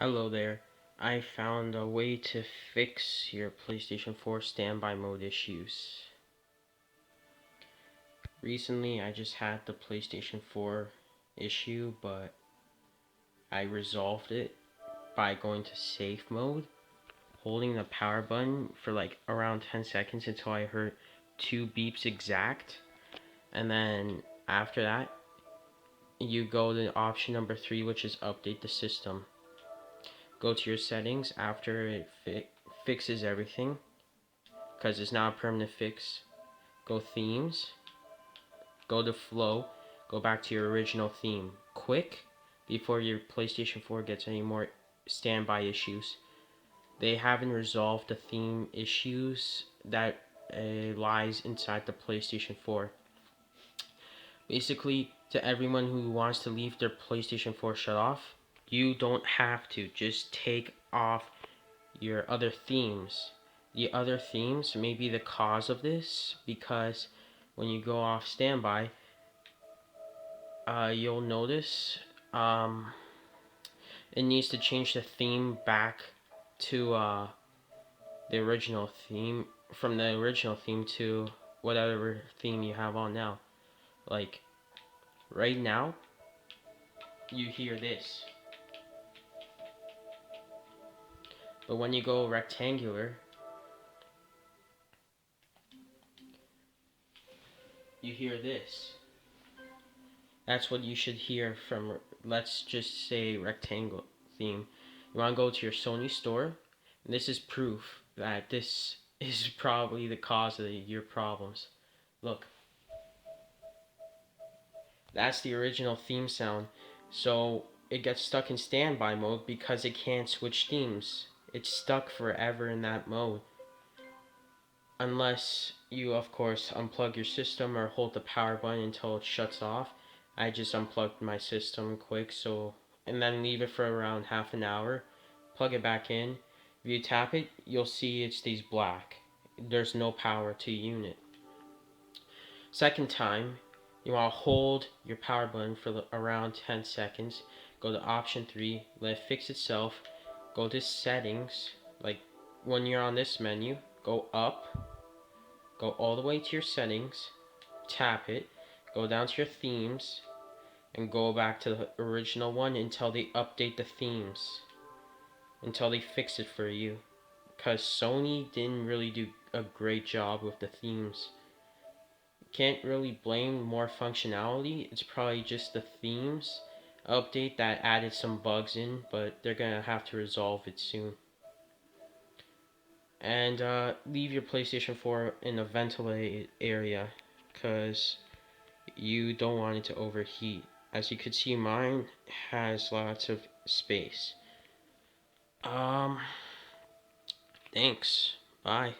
Hello there. I found a way to fix your PlayStation 4 standby mode issues. Recently, I just had the PlayStation 4 issue, but I resolved it by going to safe mode, holding the power button for like around 10 seconds until I heard 2 beeps exact. And then after that, you go to option number 3, which is update the system. Go to your settings after it fixes everything, because it's not a permanent fix. Go themes, go to flow, go back to your original theme quick before your PlayStation 4 gets any more standby issues. They haven't resolved the theme issues that lies inside the PlayStation 4. Basically, to everyone who wants to leave their PlayStation 4 shut off, you don't have to. Just take off your other themes. The other themes may be the cause of this, because when you go off standby, you'll notice it needs to change the theme back to the original theme, from the original theme to whatever theme you have on now. Like right now, you hear this, but when you go rectangular, you hear this. That's what you should hear from, let's just say, rectangle theme. You want to go to your Sony store, and this is proof that this is probably the cause of your problems. Look, that's the original theme sound. So it gets stuck in standby mode because it can't switch themes. It's stuck forever in that mode. Unless you, of course, unplug your system or hold the power button until it shuts off. I just unplugged my system quick, and then leave it for around half an hour. Plug it back in. If you tap it, you'll see it stays black. There's no power to unit. Second time, you want to hold your power button for around 10 seconds. Go to option 3, let it fix itself. Go to settings, like when you're on this menu, go up. Go all the way to your settings, tap it, go down to your themes, and go back to the original one until they update the themes, until they fix it for you. Because Sony didn't really do a great job with the themes. Can't really blame more functionality, it's probably just the themes update that added some bugs in, but they're gonna have to resolve it soon. And leave your PlayStation 4 in a ventilated area, because you don't want it to overheat. As you can see, mine has lots of space. Thanks. Bye.